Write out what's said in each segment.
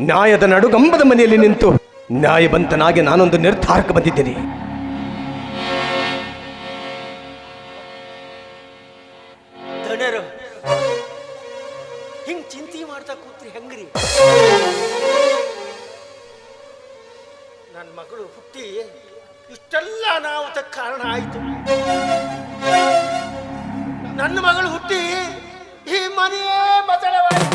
ನ್ಯಾಯದ ನಡುಗಂಬದ ಮನೆಯಲ್ಲಿ ನಿಂತು ನ್ಯಾಯವಂತನಾಗಿ ನಾನೊಂದು ನಿರ್ಧಾರಕ್ಕೆ ಬಂದಿದ್ದೇನೆ. ಧನ್ಯರು ಹಿಂಗ್ ಚಿಂತೆ ಮಾಡ್ತಾ ಕೂತ್ರಿ ಹೆಂಗ್ರಿ? ನನ್ನ ಮಗಳು ಹುಟ್ಟಿ ಇಷ್ಟೆಲ್ಲ ಅನಾಹುತಕ್ಕೆ ಕಾರಣ ಆಯ್ತು. ನನ್ನ ಮಗಳು ಹುಟ್ಟಿ ಈ ಮನೆಯೇ ಬದಲಾವಾಯಿತು.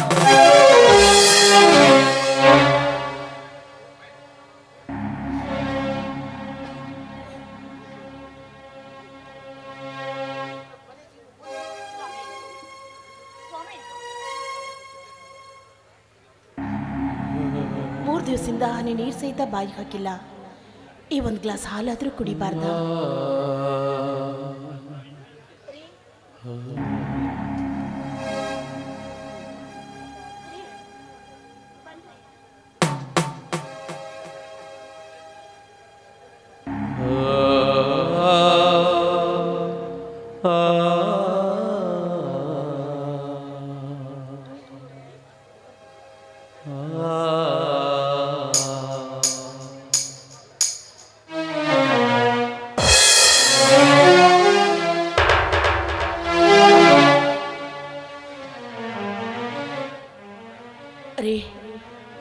ಮೂರು ದಿವಸದಿಂದ ಹನಿ ನೀರು ಸಹಿತ ಬಾಯಿ ಹಾಕಿಲ್ಲ. ಈ ಒಂದು ಗ್ಲಾಸ್ ಹಾಲಾದ್ರೂ ಕುಡಿಬಾರ್ದ? ರೀ,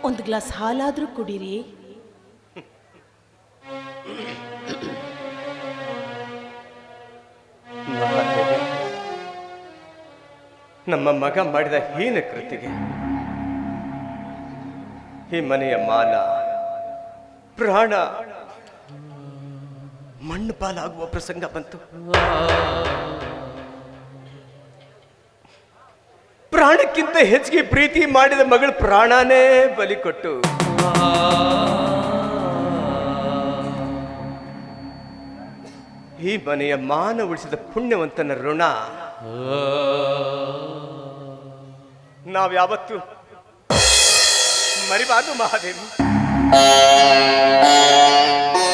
ಒಂದು ಗ್ಲಾಸ್ ಹಾಲಾದ್ರೂ ಕುಡೀರಿ. ನಮ್ಮ ಮಗ ಮಾಡಿದ ಹೀನ ಕೃತಿಗೆ ಈ ಮನೆಯ ಮಾನ ಪ್ರಾಣ ಮಣ್ಣು ಪಾಲಾಗುವ ಪ್ರಸಂಗ ಬಂತು. ಪ್ರಾಣಕ್ಕಿಂತ ಹೆಚ್ಚಿಗೆ ಪ್ರೀತಿ ಮಾಡಿದ ಮಗಳ ಪ್ರಾಣನೇ ಬಲಿ ಕೊಟ್ಟು ಈ ಮನೆಯ ಮಾನ ಉಳಿಸಿದ ಪುಣ್ಯವಂತನ ಋಣ ನಾವ್ಯಾವತ್ತು ಮರಿಬಾರದು ಮಹಾದೇವಿ,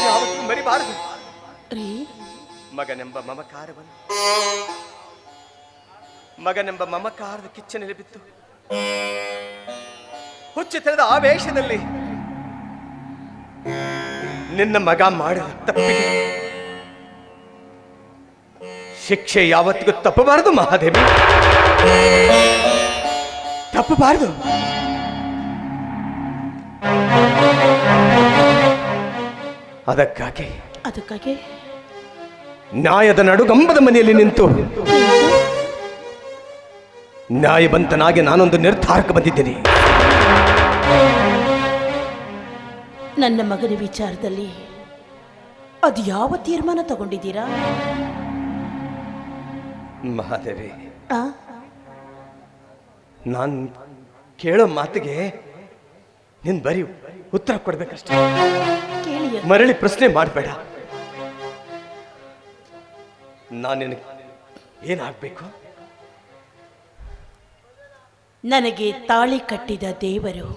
ಯಾವತ್ತೂ ಮರಿಬಾರದು. ಮಗನೆಂಬ ಮಮಕಾರದ ಕಿಚ್ಚನಲ್ಲಿ ಬಿತ್ತು ಹುಚ್ಚು ತೆರೆದ ಆವೇಶದಲ್ಲಿ ನಿನ್ನ ಮಗ ಮಾಡಿದ ತಪ್ಪಿಗೆ ಶಿಕ್ಷೆ ಯಾವತ್ತಿಗೂ ತಪ್ಪಬಾರದು ಮಹಾದೇವಿ, ತಪ್ಪಬಾರದು. ಅದಕ್ಕಾಗಿ ನ್ಯಾಯದ ನಡುಗಂಬದ ಮನೆಯಲ್ಲಿ ನಿಂತು ನ್ಯಾಯವಂತನಾಗಿ ನಾನೊಂದು ನಿರ್ಧಾರಕ್ಕೆ ಬಂದಿದ್ದೇನೆ. ನನ್ನ ಮಗನ ವಿಚಾರದಲ್ಲಿ ಅದು ಯಾವ ತೀರ್ಮಾನ ತಗೊಂಡಿದ್ದೀರಾ ಮಹಾದೇವಿ? ನಾನು ಕೇಳೋ ಮಾತಿಗೆ ನೀನ್ ಬರೀ ಉತ್ತರ ಕೊಡ್ಬೇಕಷ್ಟೇ, ಮರಳಿ ಪ್ರಶ್ನೆ ಮಾಡಬೇಡ. ನಾನು ನಿನಗೆ ಏನಾಗಬೇಕು? ನನಗೆ ತಾಳಿ ಕಟ್ಟಿದ ದೇವರು,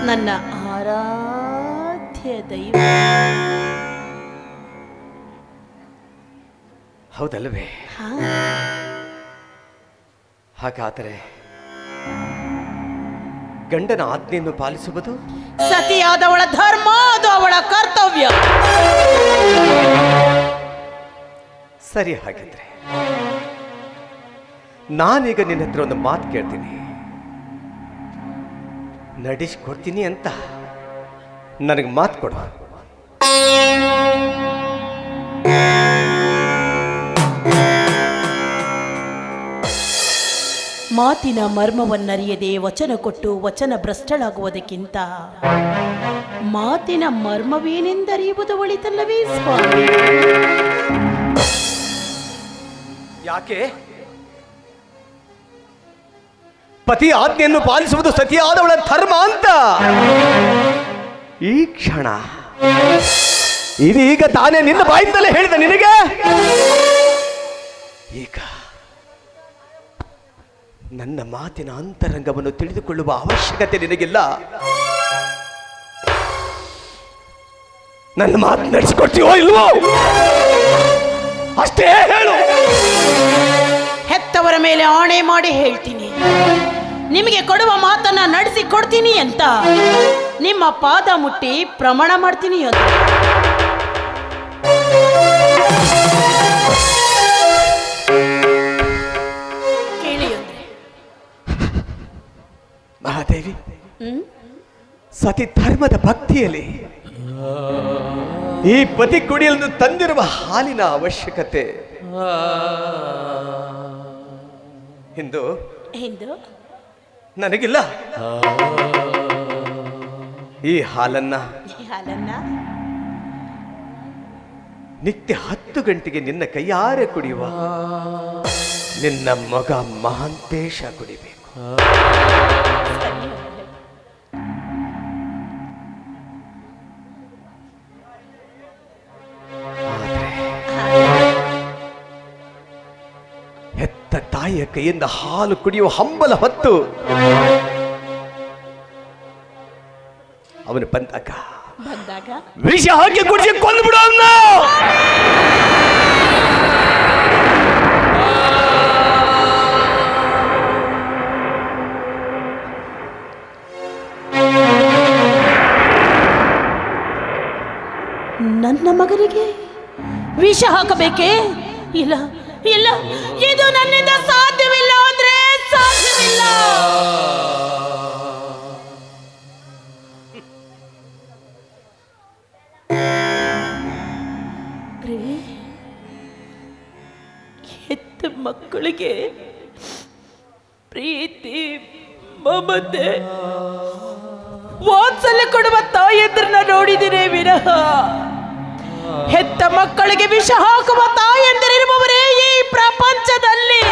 ನನ್ನ ಆರಾಧ್ಯ ದೈವ. ಹೌದಲ್ವೇ? ಹಾಗಾದರೆ ಗಂಡನ ಆಜ್ಞೆಯನ್ನು ಪಾಲಿಸುವುದು ಸತಿಯಾದವಳ ಧರ್ಮ, ಅದು ಅವಳ ಕರ್ತವ್ಯ. ಸರಿ, ಹಾಗಿದ್ರೆ ನಾನೀಗ ನಿನ್ನ ಹತ್ರ ಒಂದು ಮಾತು ಕೇಳ್ತೀನಿ, ನಡೆಸಿಕೊಡ್ತೀನಿ ಅಂತ ನನಗೆ ಮಾತು ಕೊಡು. ಮಾತಿನ ಮರ್ಮವನ್ನರಿಯದೆ ವಚನ ಕೊಟ್ಟು ವಚನ ಭ್ರಷ್ಟಳಾಗುವುದಕ್ಕಿಂತ ಮಾತಿನ ಮರ್ಮವೇನೆಂದರಿಯುವುದು ಒಳಿತಲ್ಲವೇ ಸ್ವಾಮಿ? ಯಾಕೆ? ಪತಿ ಆಜ್ಞೆಯನ್ನು ಪಾಲಿಸುವುದು ಸತಿಯಾದವಳ ಧರ್ಮ ಅಂತ ಈ ಕ್ಷಣ ಇದೀಗ ತಾನೇ ನಿನ್ನ ಬಾಯಿಂದಲೇ ಹೇಳಿದ ನಿನಗೆ ಈಗ ನನ್ನ ಮಾತಿನ ಅಂತರಂಗವನ್ನು ತಿಳಿದುಕೊಳ್ಳುವ ಅವಶ್ಯಕತೆ ನಿನಗಿಲ್ಲ. ನನ್ನ ಮಾತು ನಡೆಸಿಕೊಡ್ತೀವೋ ಇಲ್ವೋ ಅಷ್ಟೇ ಹೇಳು. ಹೆತ್ತವರ ಮೇಲೆ ಆಣೆ ಮಾಡಿ ಹೇಳ್ತೀನಿ, ನಿಮಗೆ ಕೊಡುವ ಮಾತನ್ನ ನಡೆಸಿ ಕೊಡ್ತೀನಿ ಅಂತ ನಿಮ್ಮ ಪಾದ ಮುಟ್ಟಿ ಪ್ರಮಾಣ ಮಾಡ್ತೀನಿ ಅಂತ. ಕೇಳಿ ಅಂದ್ರೆ ಮಹಾದೇವಿ, ಸತಿ ಧರ್ಮದ ಭಕ್ತಿಯಲ್ಲಿ ಈ ಪತಿ ಕುಡಿಯಲು ತಂದಿರುವ ಹಾಲಿನ ಅವಶ್ಯಕತೆ ಇಂದು ನನಗಿಲ್ಲ. ಈ ಹಾಲನ್ನ ನಿತ್ಯ 10 ಗಂಟೆಗೆ ನಿನ್ನ ಕೈಯಾರೆ ಕುಡಿಯುವ ನಿನ್ನ ಮಗ ಮಹಾಂತೇಶ ಕುಡಿಬೇಕು. ಹೆತ್ತ ತಾಯಿಯ ಕೈಯಿಂದ ಹಾಲು ಕುಡಿಯುವ ಹಂಬಲ ಹೊತ್ತು ಅವನು ಬಂದಾಗ ವಿಷ ಹಾಕಿ ಕುಡಿಸಿ ಕೊಂದು ಬಿಡು ಅವನ್ನ. ನನ್ನ ಮಗನಿಗೆ ವಿಷ ಹಾಕಬೇಕೇ? ಇಲ್ಲ ಇಲ್ಲ, ಇದು ನನ್ನಿಂದ ಸಾಧ್ಯವಿಲ್ಲ ಅಂದ್ರೆ ಸಾಧ್ಯವಿಲ್ಲ. ಹೆತ್ತ ಮಕ್ಕಳಿಗೆ ಪ್ರೀತಿ, ಮಮತೆ, ವಾತ್ಸಲ್ಯ ಕೊಡುವ ತಾಯಂದ್ರನ್ನ ನೋಡಿದಿರೇ ವಿನಃ ಹೆತ್ತ ಮಕ್ಕಳಿಗೆ ವಿಷ ಹಾಕುವ ತಾಯಂದಿರಿರುವವರೇ ಈ ಪ್ರಪಂಚದಲ್ಲಿ.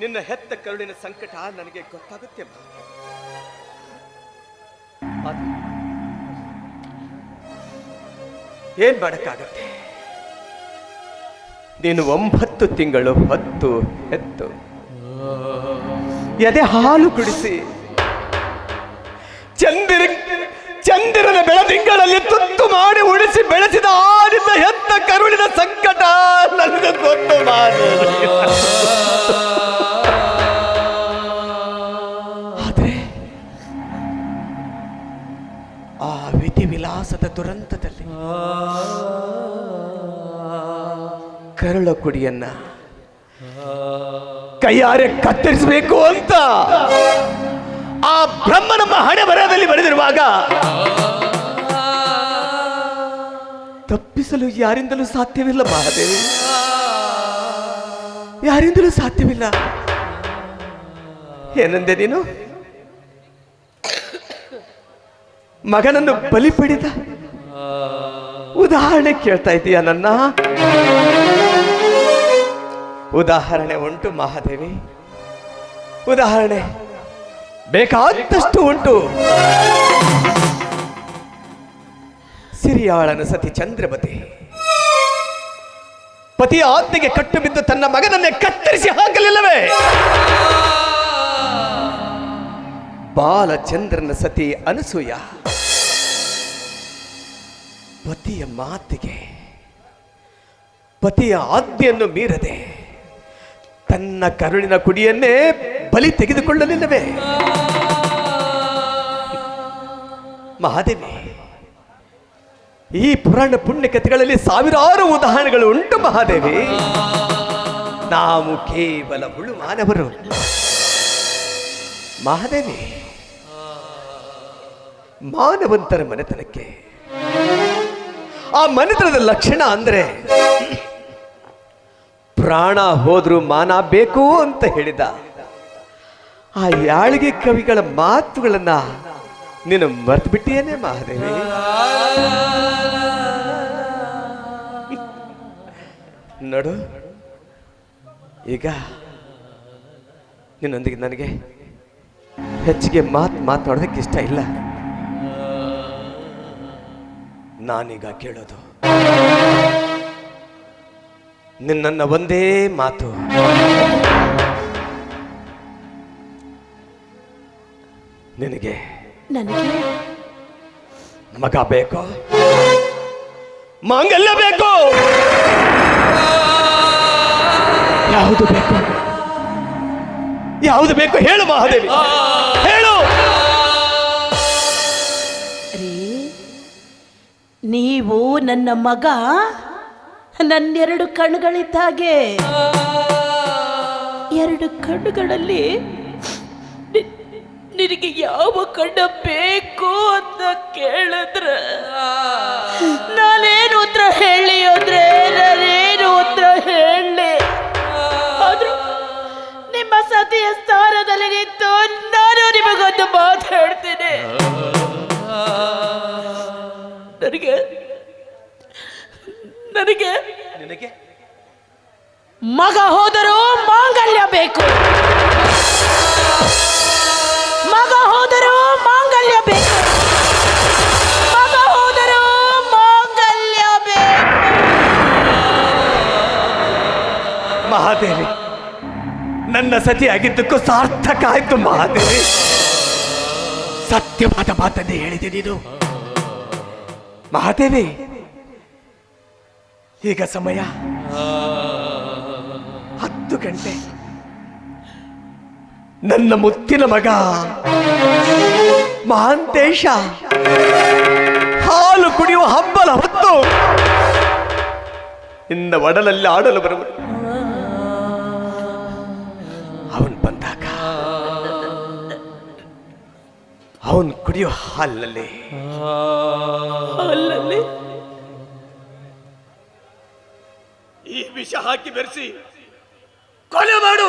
ನಿನ್ನ ಹೆತ್ತ ಕರುಳಿನ ಸಂಕಟ ನನಗೆ ಗೊತ್ತಾಗುತ್ತೆ. ಏನ್ ಮಾಡಕ್ಕಾಗತ್ತೆ? ನೀನು 9 ತಿಂಗಳು ಹೊತ್ತು ಹೆತ್ತು ಎದೆ ಹಾಲು ಕುಡಿಸಿ ಚಂದಿರನ ಬೆಳದಿಂಗಳಲ್ಲಿ ತುತ್ತು ಮಾಡಿ ಉಳಿಸಿ ಬೆಳೆಸಿದ ಆಡಿದ ಹೆತ್ತ ಕರುಳಿನ ಸಂಕಟ ನನಗೆ ಗೊತ್ತು ಮಾಡಿ. ಆದ್ರೆ ಆ ವಿಧಿ ವಿಲಾಸದ ದುರಂತದಲ್ಲಿ ಕರುಳ ಕುಡಿಯನ್ನ ಕೈಯಾರೆ ಕತ್ತರಿಸಬೇಕು ಅಂತ ಆ ಬ್ರಹ್ಮ ನಮ್ಮ ಹಣೆ ಬರಹದಲ್ಲಿ ಬರೆದಿರುವಾಗ ತಪ್ಪಿಸಲು ಯಾರಿಂದಲೂ ಸಾಧ್ಯವಿಲ್ಲ ಮಹಾದೇವಿ, ಯಾರಿಂದಲೂ ಸಾಧ್ಯವಿಲ್ಲ. ಏನಂದೆ ನೀನು? ಮಗನನ್ನು ಬಲಿ ಪಡೆದ ಉದಾಹರಣೆ ಕೇಳ್ತಾ ಇದೀಯ ನನ್ನ? ಉದಾಹರಣೆ ಉಂಟು ಮಹಾದೇವಿ, ಉದಾಹರಣೆ ಬೇಕಾದಷ್ಟು ಉಂಟು. ಸಿರಿಯಾಳನ ಸತಿ ಚಂದ್ರಮತಿ ಪತಿಯ ಆಜ್ಞೆಗೆ ಕಟ್ಟು ಬಿದ್ದು ತನ್ನ ಮಗನನ್ನೇ ಕತ್ತರಿಸಿ ಹಾಕಲಿಲ್ಲವೇ? ಬಾಲಚಂದ್ರನ ಸತಿ ಅನಸೂಯ ಪತಿಯ ಮಾತಿಗೆ, ಪತಿಯ ಆಜ್ಞೆಯನ್ನು ಮೀರದೆ ತನ್ನ ಕರುಳಿನ ಕುಡಿಯನ್ನೇ ಬಲಿ ತೆಗೆದುಕೊಳ್ಳಲಿಲ್ಲವೇ? ಮಹಾದೇವಿ, ಈ ಪುರಾಣ ಪುಣ್ಯ ಕಥೆಗಳಲ್ಲಿ ಸಾವಿರಾರು ಉದಾಹರಣೆಗಳು ಉಂಟು ಮಹಾದೇವಿ. ನಾವು ಕೇವಲ ಹುಳು ಮಾನವರು ಮಹಾದೇವಿ. ಮಾನವಂತರ ಮನೆತನಕ್ಕೆ ಆ ಮನೆತನದ ಲಕ್ಷಣ ಅಂದ್ರೆ ಪ್ರಾಣ ಹೋದ್ರೂ ಮಾನ ಬೇಕು ಅಂತ ಹೇಳಿದ ಆ ಯಾಳಿಗೆ ಕವಿಗಳ ಮಾತುಗಳನ್ನ ನೀನು ಮರ್ತು ಬಿಟ್ಟಿಯೇನೆ ಮಹಾದೇವಿ. ನೋಡು, ಈಗ ನಿನ್ನೊಂದಿಗೆ ನನಗೆ ಹೆಚ್ಚಿಗೆ ಮಾತನಾಡೋದಕ್ಕೆ ಇಷ್ಟ ಇಲ್ಲ. ನಾನೀಗ ಕೇಳೋದು ನಿನ್ನ ಒಂದೇ ಮಾತು. ನಿನಗೆ ಮಗ ಬೇಕು, ಮಾಂಗಲ್ಯ ಬೇಕು. ಯಾವುದು ಬೇಕು? ಯಾವುದು ಬೇಕು ಹೇಳು ಮಹಾದೇವಿ, ಹೇಳು. ರೀ, ನೀವು ನನ್ನ ಮಗ, ನನ್ನೆರಡು ಕಣ್ಣುಗಳಿದ್ದಾಗೆ. ಎರಡು ಕಣ್ಣುಗಳಲ್ಲಿ ನಿನಗೆ ಯಾವ ಕಣ್ಣ ಬೇಕು ಅಂತ ಕೇಳಿದ್ರೆ ನಾನೇನು ಉತ್ತರ ಹೇಳಿ ಅಂದ್ರೆ ನಾನೇನು ಉತ್ತರ ಹೇಳಿ? ಆದ್ರೂ ನಿಮ್ಮ ಸತಿಯ ಸ್ಥಾನದಲ್ಲಿ ನಿಂತು ನಾನು ನಿಮಗೊಂದು ಮಾತಾಡ್ತೀನಿ. ನನಗೆ ನನಗೆ ನಿನಗೆ ಮಗ ಹೋದರೂ ಮಾಂಗಲ್ಯ ಬೇಕು. ಮಗ ಹೋದರೂ ಮಾಂಗಲ್ಯ ಬೇಕು. ಮಗ ಹೋದರೂ ಮಾಂಗಲ್ಯ ಬೇಕು. ಮಹಾದೇವಿ, ನನ್ನ ಸತಿಯಾಗಿದ್ದಕ್ಕೂ ಸಾರ್ಥಕ ಆಯ್ತು ಮಹಾದೇವಿ. ಸತ್ಯವಾದ ಮಾತನ್ನೇ ಹೇಳಿದೆ ನೀನು ಮಹಾದೇವಿ. ಈಗ ಸಮಯ 10 ಗಂಟೆ. ನನ್ನ ಮುತ್ತಿನ ಮಗ ಮಹಾಂತೇಶ ಹಾಲು ಕುಡಿಯುವ ಹಬ್ಬಲ ಹೊತ್ತು ನಿನ್ನ ಒಡಲಲ್ಲಿ ಆಡಲು ಬರುವುದು. ಅವನು ಬಂದಾಗ ಅವನು ಕುಡಿಯುವ ಹಾಲಿನಲ್ಲಿ ಈ ವಿಷ ಹಾಕಿ ಬೆರೆಸಿ ಕೊಲೆ ಮಾಡು.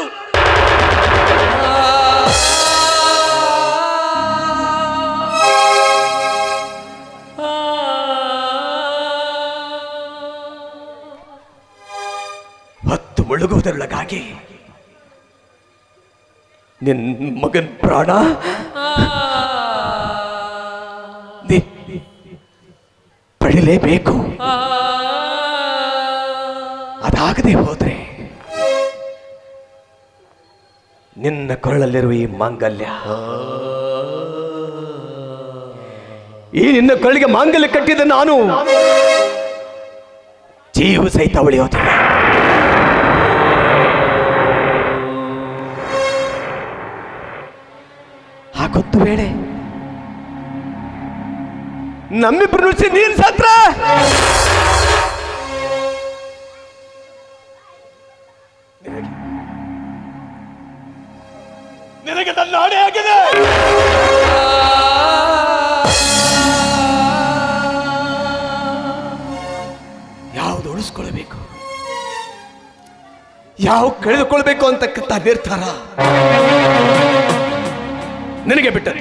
ಹೊತ್ತು ಮುಳುಗುವುದರೊಳಗಾಗಿ ನಿನ್ ಮಗನ್ ಪ್ರಾಣ ಪಡಿಲೇಬೇಕು. ಅದಾಗದೆ ಹೋದ್ರೆ ನಿನ್ನ ಕೊರಳಲ್ಲಿರುವ ಈ ಮಾಂಗಲ್ಯ, ಈ ನಿನ್ನ ಕೊರಳಿಗೆ ಮಾಂಗಲ್ಯ ಕಟ್ಟಿದ ನಾನು ಜೀವ ಸಹಿತ ಉಳಿಯೋದಿಲ್ಲ. ಹಾಗೊತ್ತು ವೇಳೆ ನಮ್ಮಿಬ್ರು ನುಡಿಸಿ ನೀನ್ ಸತ್ರ ನಿನಗೆ ನನ್ನ ಆಣೆ ಆಗಿದೆ. ಯಾವುದು ಉಳಿಸ್ಕೊಳ್ಬೇಕು, ಯಾವ ಕಳೆದುಕೊಳ್ಬೇಕು ಅಂತಕ್ಕಂಥ ನಿರ್ಧಾರ ನಿನಗೆ ಬಿಟ್ಟರೆ.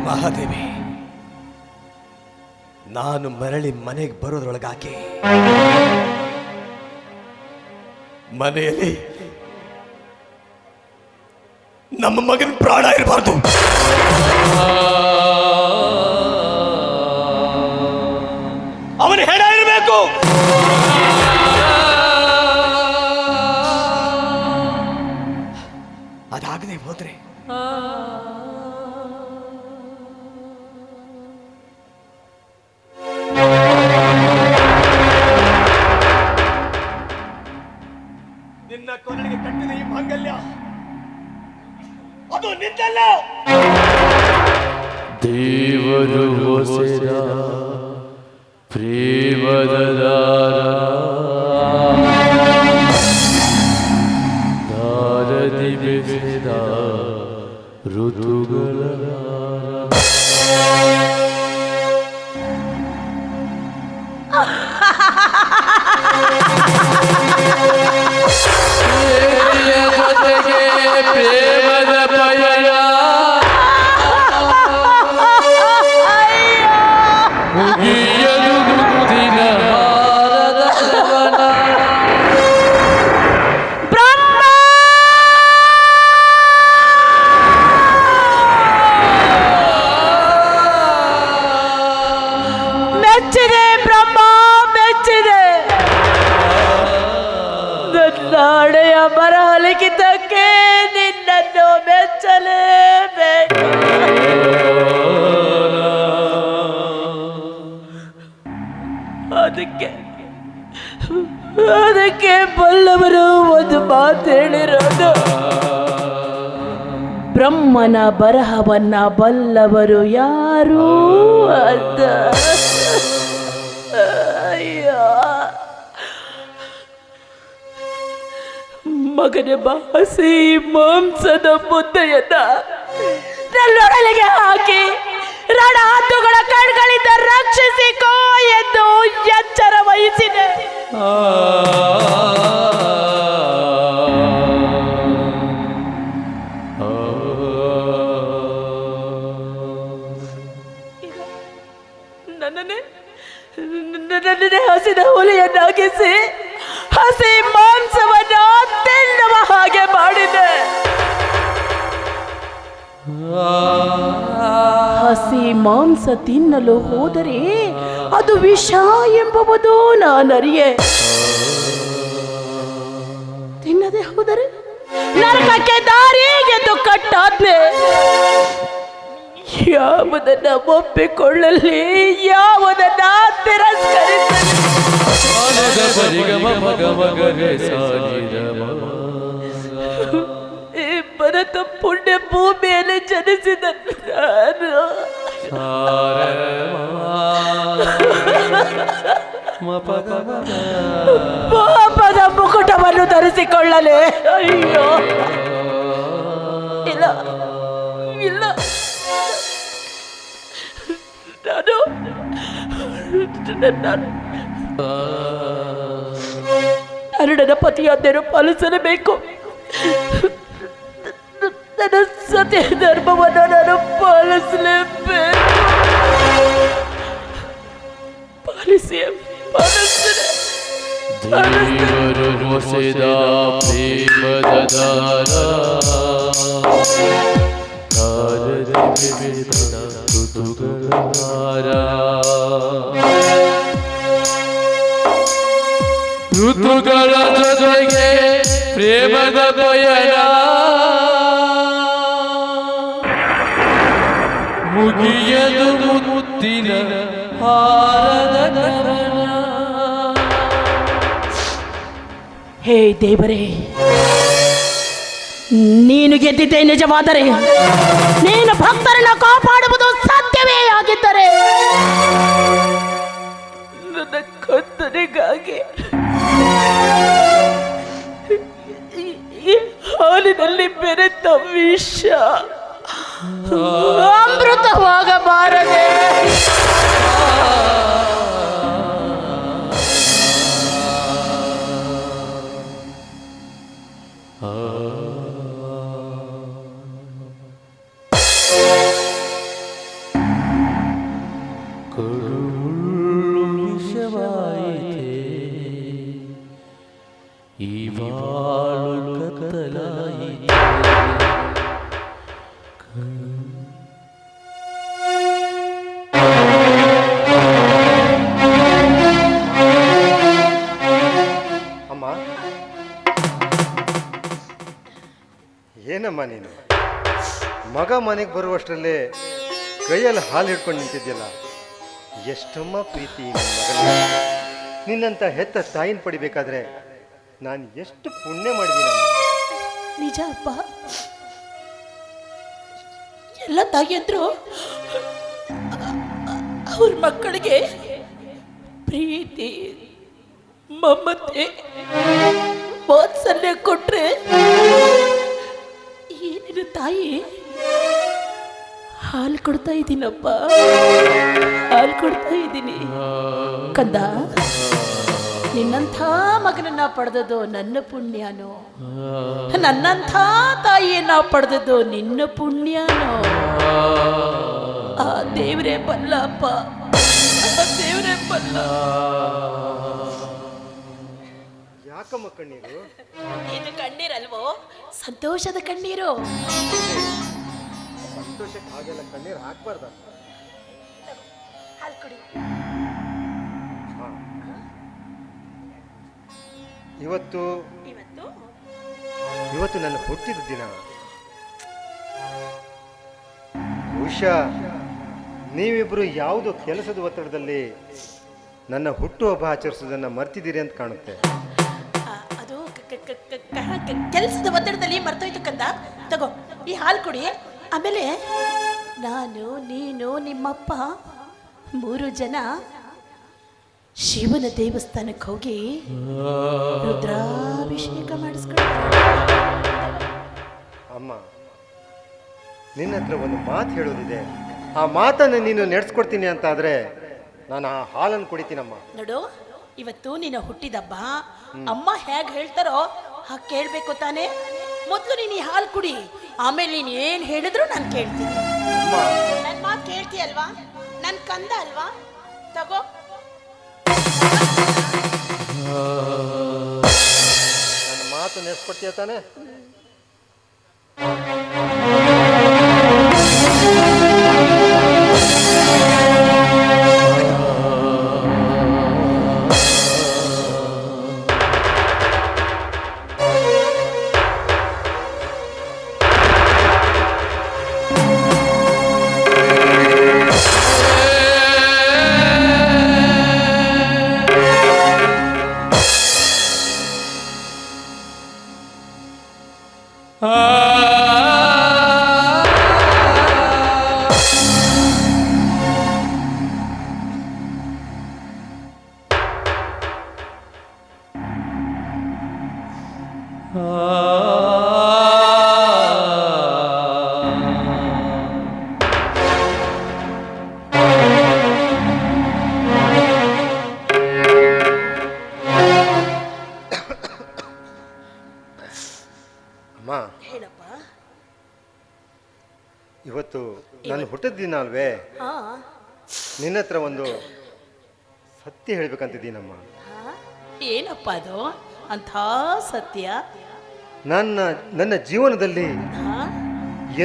ಮಹಾದೇವಿ, ನಾನು ಮರಳಿ ಮನೆಗೆ ಬರೋದ್ರೊಳಗಾಗಿ ಮನೆಯಲ್ಲಿ ನಮ್ಮ ಮಗನ ಪ್ರಾಣ ಇರಬಾರ್ದು. ಅವನ ಹೆಣ ಇರಬೇಕು. ಅದಾಗದೆ ಹೋದ್ರೆ ನಿನ್ನ ಕೊರಳಿಗೆ ಕಟ್ಟಿದ ಈ ಮಾಂಗಲ್ಯ ಅದು ನಿಂದಲ್ಲ. ದೇವರು ಹೊಸೆದ ಪ್ರೇಮದ ದಾರದಿ ಬೆಸೆದ ಋತುಗಳ ಜೊತೆಗೆ ಪ್ರೇಮದ ಪಯಣ ಮುಗಿಯಲು ಮುತ್ತಿನ ಹಾರದ ಸವನ. ಬ್ರಹ್ಮ ಬ್ರಹ್ಮನ ಬರಹವನ್ನ ಬಲ್ಲವರು ಯಾರು ಅದ ಅಯ್ಯೋ ಮಗನ ಬಾಸಿ ಮಾಂಸದ ಮುದ್ದೆಯನ್ನ ನನ್ನೊಡಲಿಗೆ ಹಾಕಿ ರಣಹದ್ದುಗಳ ಕಣ್ಗಳಿಂದ ರಕ್ಷಿಸಿಕೋ ಎಂದು ಎಚ್ಚರ ವಹಿಸಿದೆ. ನನ್ನನ್ನೇ ಹಸಿದ ಹುಲಿಯನ್ನಾಗಿಸಿ ಹಸಿ ಮಾಂಸವನ್ನ ತಿನ್ನುವ ಹಾಗೆ ಮಾಡಿದೆ. ಹಸಿ ಮಾಂಸ ತಿನ್ನಲು ಹೋದರೆ ಅದು ವಿಷ ಎಂಬುವುದು ನಾನರಿಯೆ. ತಿನ್ನದೆ ಹೋದರೆ ನರಕಕ್ಕೆ ದಾರಿ ಎಂದು ಕಟ್ಟಾದ್ನೆ. ಯಾವುದನ್ನ ಒಪ್ಪಿಕೊಳ್ಳಲಿ, ಯಾವುದನ್ನ ತಿರಸ್ಕರಿಸಲಿ. ಈ ಭರತ ಪುಣ್ಯ ಭೂಮಿಯಲ್ಲಿ ಜನಿಸಿದ ನಾನು ಪಾಪದ ಮುಕುಟವನ್ನು ಧರಿಸಿಕೊಳ್ಳಲೆ. ಅಯ್ಯೋ ಇಲ್ಲ ಇಲ್ಲ, ನಾನು ನನ್ನ ಪತಿಯಾದ್ಯರು ಪಾಲಿಸಲೇಬೇಕು. ನನ್ನ ಸತ್ಯ ಧರ್ಮವನ್ನು ನಾನು ಪಾಲಿಸಲೇಬೇಕು. ಪಾಲಿಸಿಯೇ ಪಾಲಿಸಿದೆ. ದೇವರು ಹೊಸದ ಪ್ರೇಮದ ದಾರ ಋತುಗಳ ಜೊತೆಗೆ ಪ್ರೇಮದ ಪಯಣ ಮುಗಿಯದು ಮುತ್ತಿನ ಹಾರದ ಗಮನ. ಹೇ ದೇವರೇ, ನೀನು ಗೆದ್ದಿದ್ದೆ ನಿಜವಾದರೆ, ನೀನು ಭಕ್ತರನ್ನು ಕಾಪಾಡುವುದು ಸಾಧ್ಯವೇ ಆಗಿದ್ದರೆ, ನನ್ನ ಕಂದನಿಗಾಗಿ ಈ ಹಾಲಿನಲ್ಲಿ ಬೆರೆತ ವಿಷ ಅಮೃತವಾಗಬಾರದೆ. ಏನಮ್ಮ ನೀನು ಮಗ ಮನೆಗೆ ಬರುವಷ್ಟರಲ್ಲೇ ಕೈಯಲ್ಲಿ ಹಾಲು ಹಿಡ್ಕೊಂಡು ನಿಂತಿದ್ಯಲ್ಲ, ಎಷ್ಟಮ್ಮ ಪ್ರೀತಿ ನನ್ನ ಮಗನಿಗೆ. ನಿನ್ನಂತ ಹೆತ್ತ ತಾಯಿನ ಪಡಿಬೇಕಾದ್ರೆ ನಾನು ಎಷ್ಟು ಪುಣ್ಯ ಮಾಡಿದ್ದೀನಮ್ಮ. ನಿಜ ಅಪ್ಪ, ಎಲ್ಲ ತಾಯಿಯಂದ್ರು ಅವ್ರ ಮಕ್ಕಳಿಗೆ ಪ್ರೀತಿ ಮಮತೆ ವಾತ್ಸಲ್ಯ ಕೊಟ್ರೆ ಏನಿದು ತಾಯಿ ಹಾಲು ಕೊಡ್ತಾ ಇದ್ದೀನಪ್ಪ, ಹಾಲು ಕೊಡ್ತಾ ಇದ್ದೀನಿ ಕಂದ. ನಿನ್ನಂಥ ಮಗನನ್ನ ಪಡೆದದ್ದು ನನ್ನ ಪುಣ್ಯನೋ, ನನ್ನಂಥ ತಾಯಿಯನ್ನ ಪಡೆದದ್ದು ನಿನ್ನ ಪುಣ್ಯನೋ. ಆ ದೇವರೇ ಬಲ್ಲಪ್ಪ, ಆ ದೇವರೇ ಬಲ್ಲ. ಯಾಕಮ್ಮ ಕಣ್ಣೀರು? ಇದು ಕಣ್ಣೀರಲ್ವೋ, ಸಂತೋಷದ ಕಣ್ಣೀರು. ಸಂತೋಷಕ್ಕೆ ಹಾಗೆಲ್ಲ ಕಣ್ಣೀರು ಹಾಕ್ಬಾರ್ದ. ಹಾಲು ಕುಡಿ. ಇವತ್ತು ನನ್ನ ಹುಟ್ಟಿದ ದಿನ. ಬಹುಶಃ ನೀವಿಬ್ರು ಯಾವುದೋ ಕೆಲಸದ ಒತ್ತಡದಲ್ಲಿ ನನ್ನ ಹುಟ್ಟುಹಬ್ಬ ಆಚರಿಸೋದನ್ನ ಮರ್ತಿದ್ದೀರಿ ಅಂತ ಕಾಣುತ್ತೆ. ಅದು ಕೆಲಸದ ಒತ್ತಡದಲ್ಲಿ ಮರ್ತೋಯ್ತು ಕಂದ. ತಗೋ ಈ ಹಾಲು ಕುಡಿ, ಆಮೇಲೆ ನಾನು ನೀನು ನಿಮ್ಮಪ್ಪ 3 ಜನ ಶಿವನ ದೇವಸ್ಥಾನಕ್ಕೆ ಹೋಗಿ ರುದ್ರಾಭಿಷೇಕ ಮಾಡಿಸ್ಕೊಂಡು ಅಮ್ಮ, ನಿನ್ನ ಹತ್ರ ಒಂದು ಮಾತು ಹೇಳೋದಿದೆ. ಆ ಮಾತನ್ನು ನೀನು ನಡೆಸ್ಕೊಡ್ತೀನಿ ಅಂತ ಆದ್ರೆ ನಾನು ಆ ಹಾಲನ್ನು ಕುಡಿತೀನಮ್ಮ. ನೋಡು, ಇವತ್ತು ನಿನ್ನ ಹುಟ್ಟಿದಬ್ಬ. ಅಮ್ಮ ಹೇಗೆ ಹೇಳ್ತಾರೋ ಹಾಗೆ ಕೇಳಬೇಕು ತಾನೇ. ಮೊದಲು ನೀನು ಈ ಹಾಲು ಕುಡಿ, ಆಮೇಲೆ ನೀನು ಏನು ಹೇಳಿದ್ರು ನಾನು ಕೇಳ್ತೀನಿ. ಅಮ್ಮ, ನನ್ನ ಮಾತು ಕೇಳ್ತೀಯಲ್ವಾ? ನನ್ನ ಕಂದ ಅಲ್ವಾ? ತಗೋ. ನನ್ನ ಮಾತು ನಡೆಸ್ಕೊಡ್ತೀಯ ತಾನೆ? ಅಮ್ಮ, ಹೇಳಪ್ಪ. ಇವತ್ತು ನನ್ನ ಹುಟ್ಟಿದ ದಿನ ಅಲ್ವೇ? ಹಾ ನಿನ್ನ ಹತ್ರ ಒಂದು ಸತ್ಯ ಹೇಳ್ಬೇಕಂತಿದ್ದೀನಮ್ಮ. ಏನಪ್ಪ ಅದು ಅಂಥ ಸತ್ಯ? ನನ್ನ ಜೀವನದಲ್ಲಿ ಹಾ?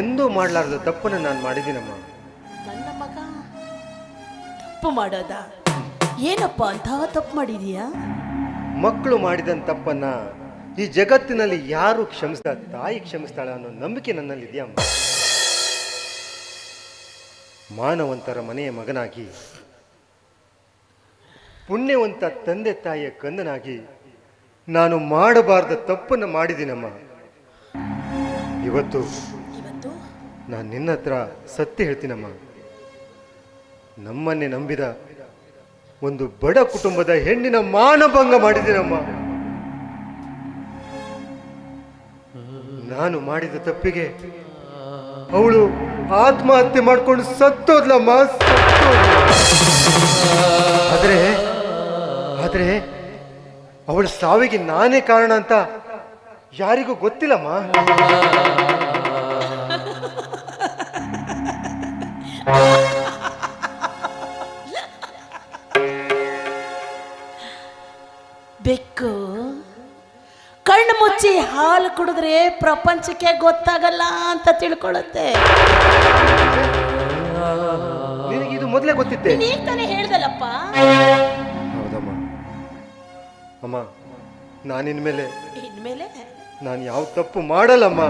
ಎಂದೂ ಮಾಡಲಾರ್ದ ತಪ್ಪನ್ನು ನಾನು ಮಾಡಿದ್ದೀನಮ್ಮ. ನನ್ನ ಮಗ ತಪ್ಪು ಮಾಡೋದ? ಏನಪ್ಪ ಅಂಥ ತಪ್ಪು ಮಾಡಿದೀಯಾ? ಮಕ್ಕಳು ಮಾಡಿದಂಥ ತಪ್ಪನ್ನ ಈ ಜಗತ್ತಿನಲ್ಲಿ ಯಾರು ಕ್ಷಮಿಸ್ದ, ತಾಯಿ ಕ್ಷಮಿಸ್ತಾಳ ಅನ್ನೋ ನಂಬಿಕೆ ನನ್ನಲ್ಲಿ ಇದೆಯಮ್ಮ. ಮಾನವಂತರ ಮನೆಯ ಮಗನಾಗಿ, ಪುಣ್ಯವಂತ ತಂದೆ ತಾಯಿಯ ಕಂದನಾಗಿ ನಾನು ಮಾಡಬಾರ್ದ ತಪ್ಪನ್ನು ಮಾಡಿದ್ದೀನಮ್ಮ. ಇವತ್ತು ಇವತ್ತು ನಾನು ನಿನ್ನ ಹತ್ರ ಸತ್ಯ ಹೇಳ್ತೀನಮ್ಮ. ನಮ್ಮನ್ನೇ ನಂಬಿದ ಒಂದು ಬಡ ಕುಟುಂಬದ ಹೆಣ್ಣಿನ ಮಾನಭಂಗ ಮಾಡಿದ್ದೀನಮ್ಮ. ನಾನು ಮಾಡಿದ ತಪ್ಪಿಗೆ ಅವಳು ಆತ್ಮಹತ್ಯೆ ಮಾಡ್ಕೊಂಡು ಸತ್ತೋದ್ಲಮ್ಮ. ಆದ್ರೆ ಆದ್ರೆ ಅವಳ ಸಾವಿಗೆ ನಾನೇ ಕಾರಣ ಅಂತ ಯಾರಿಗೂ ಗೊತ್ತಿಲ್ಲಮ್ಮ. ಬೆಕ್ಕು ಕಣ್ಣು ಮುಚ್ಚಿ ಹಾಲು ಕುಡಿದ್ರೆ ಪ್ರಪಂಚಕ್ಕೆ ಗೊತ್ತಾಗಲ್ಲ ಅಂತ ತಿಳ್ಕೊಳ್ಳುತ್ತೆ. ನಿನಗಿದು ಮೊದಲೇ ಗೊತ್ತಿತ್ತೆ? ನೀನ್ ತಾನೇ ಹೇಳ್ದಲ್ಲಪ್ಪ. ಹೌದಮ್ಮ. ಅಮ್ಮ, ನಾನಿನ್ಮೇಲೆ ಇನ್ಮೇಲೆ ನಾನು ಯಾವ ತಪ್ಪು ಮಾಡಲ್ಲಮ್ಮ.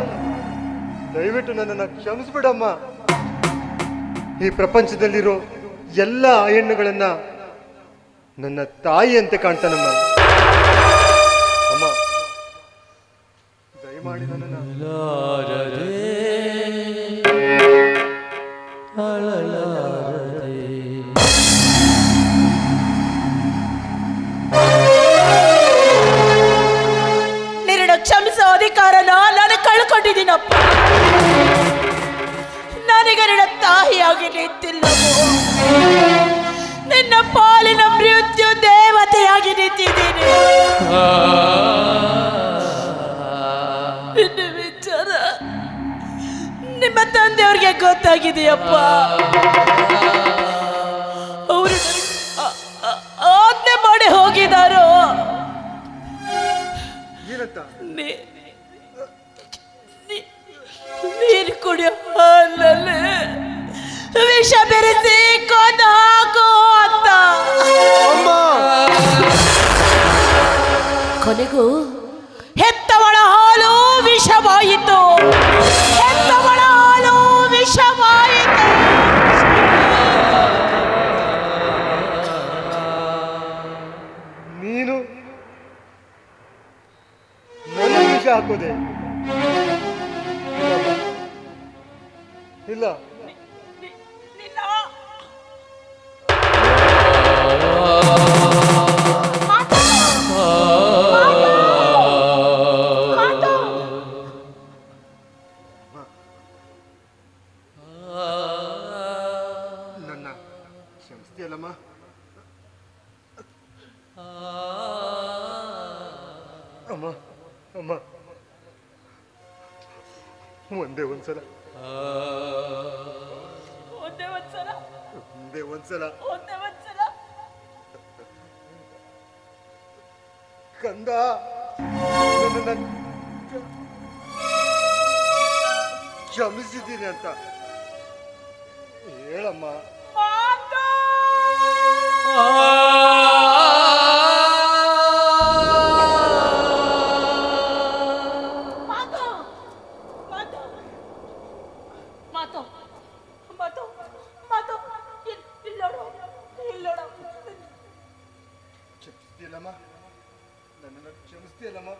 ದಯವಿಟ್ಟು ನನ್ನನ್ನು ಕ್ಷಮಿಸ್ಬಿಡಮ್ಮ. ಈ ಪ್ರಪಂಚದಲ್ಲಿರೋ ಎಲ್ಲ ಹೆಣ್ಣುಗಳನ್ನ ನನ್ನ ತಾಯಿ ಅಂತ ಕಾಣ್ತಾನಮ್ಮ. ಅಮ್ಮ, ದಯಮಾಡಿ ನನ್ನನ್ನು ನಿನ್ನ ಕ್ಷಮಿಸೋ ಅಧಿಕಾರನ ನಾನು ಕಳ್ಕೊಂಡಿದ್ದೀನಪ್ಪ. ನನಗೆ ನಿನ್ನ ತಾಯಿಯಾಗಿ ನಿಂತಿಲ್ಲವೋ, ನಿನ್ನ ಪಾಲಿನ ಮೃತ್ಯು ದೇವತೆಯಾಗಿ ನಿಂತಿದ್ದೀನಿ. ನಿನ್ನ ವಿಚಾರ ನಿಮ್ಮ ತಂದೆಯವ್ರಿಗೆ ಗೊತ್ತಾಗಿದೆಯಪ್ಪ. ಅವರು ಆಜ್ಞೆ ಮಾಡಿ ಹೋಗಿದಾರೋ. ಏನಂತ? ನೀರು ಕುಡಿಯೋ ಹಾಲಲ್ಲಿ ವಿಷ ಬೆರೆಸಿ ಕೊಂದು ಹಾಕು ಅಂತ. ಕೊನೆಗೂ ಹೆತ್ತವಳ ಹಾಲು ವಿಷವಾಯಿತು. ಹೆತ್ತವಳ ಹಾಲು ವಿಷವಾಯಿತು. ನೀನು ನನ್ನ ವಿಷ ಹಾಕೋದೆ? ಇಲ್ಲ ನಿನ್ನ ಮಾತು! ಮಾತು! ನನ್ನ ಕ್ಷಮಿಸ್ತೀಯಲ್ಲಮ್ಮ? ಅಮ್ಮ ಅಮ್ಮ ಒಂದೇ ಒಂದ್ಸಲ ಒಂದೇ ಒಂದ್ಸಲ ಒಂದೇ ಒಂದ್ಸಲ ಒಂದೇ ಒಂದ್ಸಲ ಕಂದ ನನ್ನನ್ನ ಕ್ಷಮಿಸಿದ್ದೀನಿ ಅಂತ ಹೇಳಮ್ಮ. ಮಾತು! ಮಾತು! ಮಾತು! ಮಾತು! ಮಾತು! ಮಾತು! ಇಲ್ಲೋಡು ಇಲ್ಲೋಡು ಕ್ಷಮಿಸ್ತೀಯಲ್ಲಮ್ಮ? ನನ್ನನ್ನು ಕ್ಷಮಿಸ್ತೀಯಲ್ಲಮ್ಮ?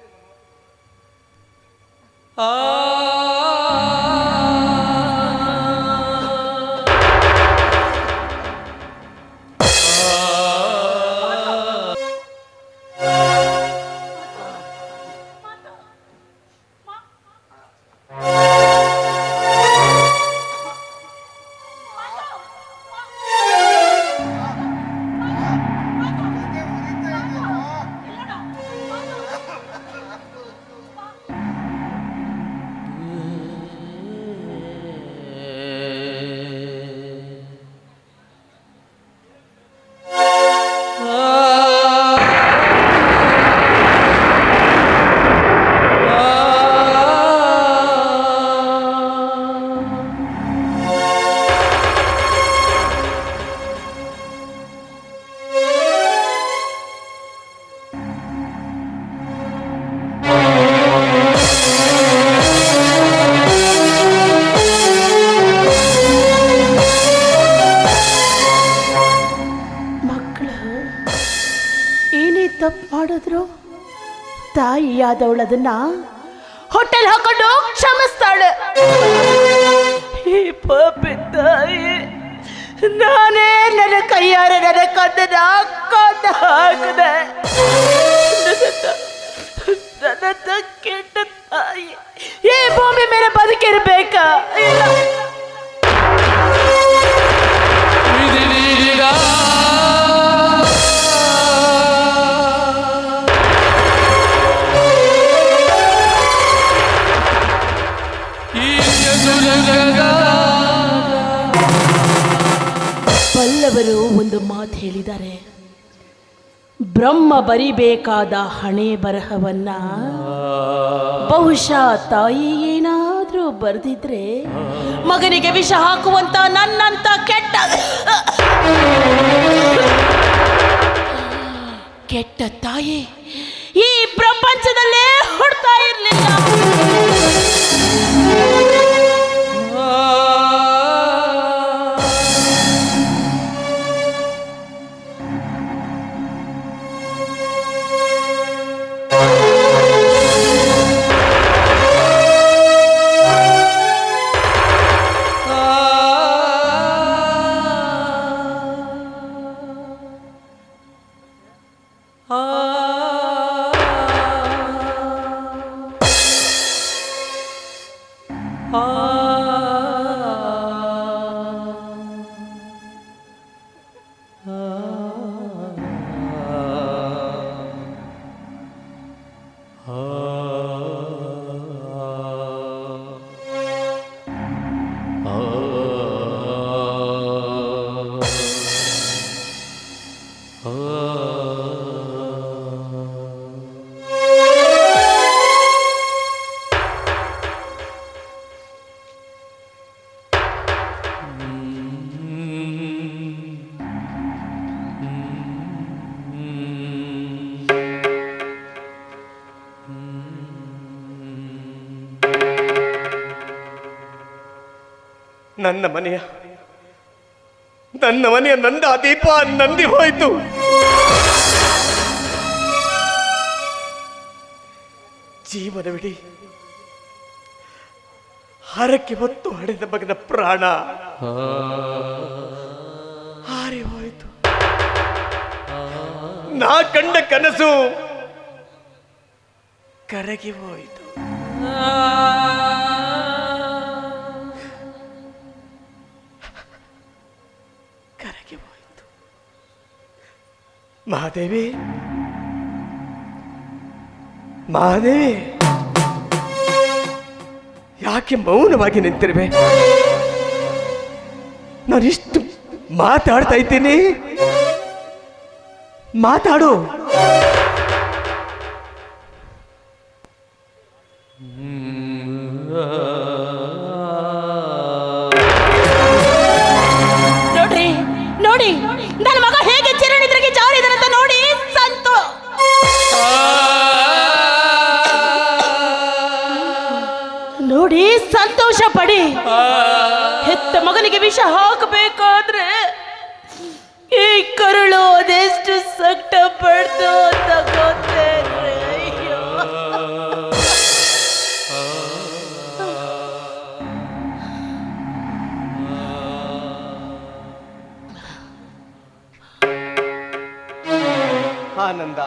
ತಪ್ಪು ಮಾಡಿದ್ರು ತಾಯಿಯಾದವಳು ಅದನ್ನ ಹೊಟ್ಟೆಲ್ ಹಾಕೊಂಡು ಕ್ಷಮಿಸ್ತಾಳೆ. ಈ ಪಾಪಿ ತಾಯಿ ನಾನೇ ನನ್ನ ಕೈಯಾರೆ ನನ್ನ ಕದ್ದನ ಕೊಂದು ಹಾಕಿದೆ. ನನ್ನ ಕೆಟ್ಟ ತಾಯಿ ಈ ಭೂಮಿ ಮೇಲೆ ಬದುಕಿರ್ಬೇಕಾ? ಇಲ್ಲ. ಪಲ್ಲವರು ಒಂದು ಮಾತು ಹೇಳಿದ್ದಾರೆ, ಬ್ರಹ್ಮ ಬರಿಬೇಕಾದ ಹಣೆ ಬರಹವನ್ನ ಬಹುಶಃ ತಾಯಿ ಏನಾದ್ರೂ ಬರೆದಿದ್ರೆ ಮಗನಿಗೆ ವಿಷ ಹಾಕುವಂತ ನನ್ನಂತ ಕೆಟ್ಟ ತಾಯಿ ಈ ಪ್ರಪಂಚದಲ್ಲೇ ಹುಡ್ತಾ ಇರಲಿಲ್ಲ. ನನ್ನ ಮನೆಯ ನಂದ ದೀಪ ನಂದಿ ಹೋಯಿತು. ಜೀವನವಿಡಿ ಹರಕ್ಕೆ ಹೊತ್ತು ಹಡೆದ ಮಗನ ಪ್ರಾಣ ಹಾರಿ ಹೋಯಿತು. ನಾ ಕಂಡ ಕನಸು ಕರಗಿ ಹೋಯಿತು. ಕರಗಿ ಹೋಯಿತು. ಮಹಾದೇವಿ, ಮಹಾದೇವಿ, ಯಾಕೆ ಮೌನವಾಗಿ ನಿಂತಿರುವೆ? ನಾನಿಷ್ಟು ಮಾತಾಡ್ತಾ ಇದ್ದೀನಿ, ಮಾತಾಡು. ನೋಡ್ರಿ, ನೋಡಿ ನನ್ನ ಮಗ ಹೇಗೆ ಚಿರಣಿದ್ರಿಗೆ ಜಾರಿದನಂತ ನೋಡಿ. ನೋಡಿ ಸಂತೋಷ ಪಡಿ. ಹೆತ್ತ ಮಗನಿಗೆ ವಿಷ ಹಾಕಬೇಕಾದ್ರೆ ಈ ಕರುಳು ಅದೆಷ್ಟು ಸಕ್ಟ ಪಡ್ತು ಅಂತ ಗೊತ್ತೇನ್ರಿ? ಅಯ್ಯೋ, ಆನಂದ,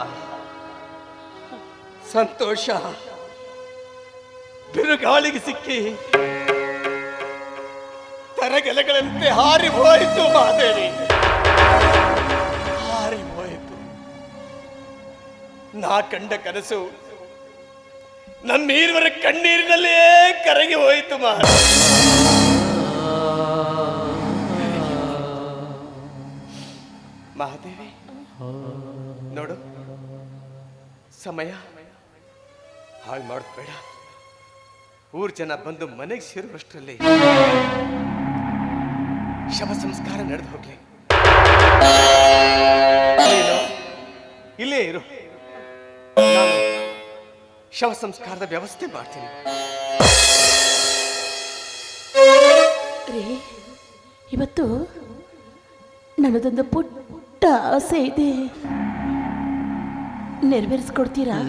ಸಂತೋಷ ಬಿರುಗಾಳಿಗೆ ಸಿಕ್ಕಿ ತರಗೆಲೆಗಳಂತೆ ಹಾರಿ ಹೋಯಿತು. ಮಾದೇವಿ, ಹಾರಿ ಹೋಯಿತು. ನಾ ಕಂಡ ಕನಸು ನಮ್ಮೀರ್ವರ ಕಣ್ಣೀರಿನಲ್ಲೇ ಕರಗಿ ಹೋಯಿತು. ಮಹಾದೇವಿ, ನೋಡು, ಸಮಯ ಹಾಳು ಮಾಡಬೇಡ. ಊರ್ ಜನ ಬಂದು ಮನೆಗೆ ಸೇರುವಷ್ಟರಲ್ಲಿ ಶವ ಸಂಸ್ಕಾರ ನಡೆದು ಹೋಗ್ಲಿ. ಇಲ್ಲೇ ಇರು, ನಾನು ಶವ ಸಂಸ್ಕಾರದ ವ್ಯವಸ್ಥೆ ಮಾಡ್ತೀನಿ. ರೀ, ಇವತ್ತು ನನ್ನದೊಂದು ಪುಟ್ಟ ಆಸೆ ಇದೆ, ನೆರವೇರಿಸ್ಕೊಡ್ತೀರಾ?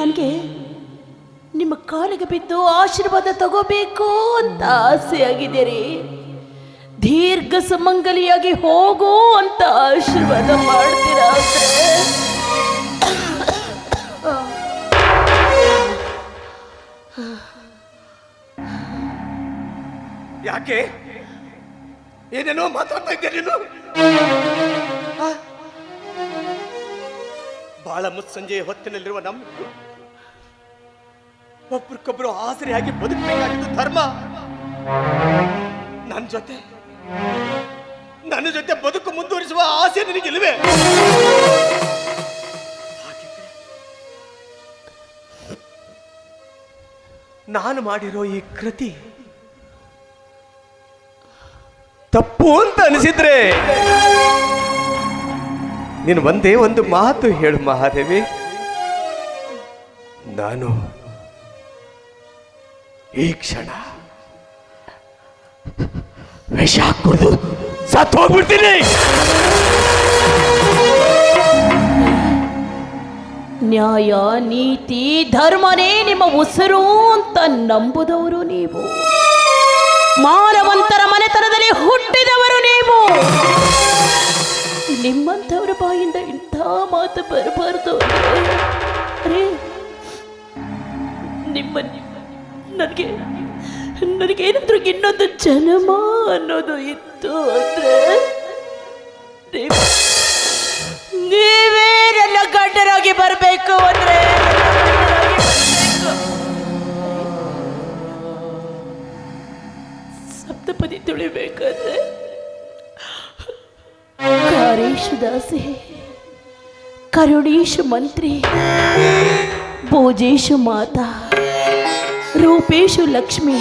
ನನಗೆ ನಿಮ್ಮ ಕಾಲಿಗೆ ಬಿದ್ದು ಆಶೀರ್ವಾದ ತಗೋಬೇಕು ಅಂತ ಆಸೆ ಆಗಿದೆ ರೀ. ದೀರ್ಘ ಸುಮಂಗಲಿಯಾಗಿ ಹೋಗು ಅಂತ ಆಶೀರ್ವಾದ ಮಾಡ್ತೀರಾ? ಯಾಕೆ ಏನೇನೋ ಮಾತಾಡ್ತಾ ಇದ್ದೆ ನೀನು? ಬಹಳ ಮುಸ್ಸಂಜೆಯ ಹೊತ್ತಿನಲ್ಲಿರುವ ನಮ್ಮ ಒಬ್ರಿಗೊಬ್ರು ಆಸರೆಯಾಗಿ ಬದುಕಬೇಕಾಗಿದ್ದು ಧರ್ಮ. ನನ್ನ ಜೊತೆ ಬದುಕು ಮುಂದುವರಿಸುವ ಆಸೆ ನಿನಗಿಲ್ವೇ? ನಾನು ಮಾಡಿರೋ ಈ ಕೃತಿ ತಪ್ಪು ಅಂತ ಅನಿಸಿದ್ರೆ ನೀನು ಒಂದೇ ಒಂದು ಮಾತು ಹೇಳು ಮಹಾದೇವಿ. ನಾನು ಈ ಕ್ಷಣ ವಿಷ ಕುಡಿದು ಸತ್ತು ಹೋಗ್ಬಿಡ್ತೀನಿ. ನ್ಯಾಯ, ನೀತಿ, ಧರ್ಮನೇ ನಿಮ್ಮ ಉಸಿರು ಅಂತ ನಂಬುದವರು ನೀವು. ಮಾನವಂತರ ಮನೆತನದಲ್ಲಿ ಹುಟ್ಟಿದವರು ನೀವು. ನಿಮ್ಮಂಥವರ ಬಾಯಿಂದ ಇಂಥ ಮಾತು ಬರಬಾರ್ದು. ನಿಮ್ಮ ನನಗೇನಾದ್ರೂ ಇನ್ನೊಂದು ಜನ್ಮ ಅನ್ನೋದು ಇತ್ತು ಅಂದ್ರೆ ನೀವೇ ನನ್ನ ಗಂಡರಾಗಿ ಬರಬೇಕು. ಅಂದ್ರೆ ಸಪ್ತಪದಿ ತುಳಿಬೇಕಾದ್ರೆ ಕಾರೇಶು ದಾಸಿ, ಕರುಣೇಶು ಮಂತ್ರಿ, ಭೋಜೇಶು ಮಾತಾ, ರೂಪೇಶು ಲಕ್ಷ್ಮಿ,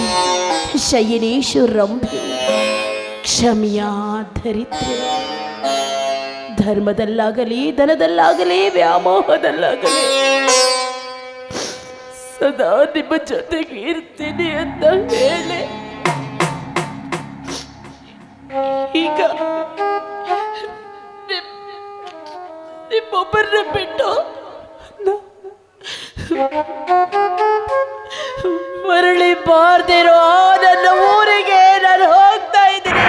ಶಯನೇಶು ರಂಭೆ, ಕ್ಷಮಿಯಾ ಧರಿತ್ರಿ. ಧರ್ಮದಲ್ಲಾಗಲಿ, ಧನದಲ್ಲಾಗಲಿ, ವ್ಯಾಮೋಹದಲ್ಲಾಗಲಿ ಸದಾ ನಿಮ್ಮ ಜೊತೆಗೆ ಇರ್ತೀನಿ ಅಂತ ಹೇಳಿ ಈಗ ನಿಮ್ಮೊಬ್ಬರನ್ನ ಬಿಟ್ಟು ಮರಳಿ ಬಾರ್ದಿರೋ ನನ್ನ ಊರಿಗೆ ನಾನು ಹೋಗ್ತಾ ಇದ್ದೀನಿ.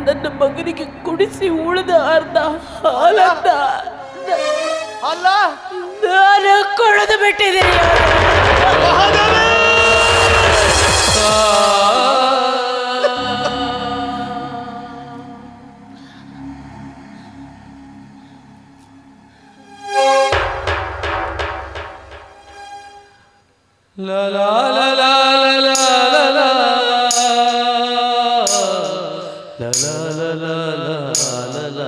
ನನ್ನ ಮಗನಿಗೆ ಕುಡಿಸಿ ಉಳಿದ ಅರ್ಧ ಹಾಲನ್ನ ಅಲ್ಲ ನಾನು ಕೊಳೆದು ಬಿಟ್ಟಿದ್ದೀನಿ. La la la la la la la la la la la la la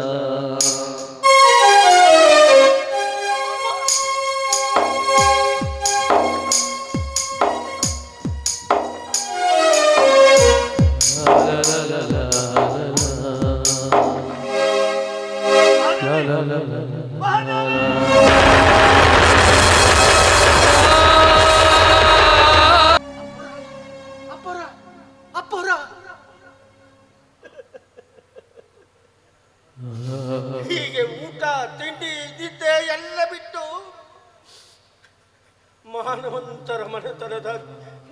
ಅಪ್ಪರ ಅಪ್ಪರ ಹೀಗೆ ಊಟ ತಿಂಡಿ ನಿದ್ದೆ ಎಲ್ಲ ಬಿಟ್ಟು ಮಾನವಂತರ ಮನೆತನದ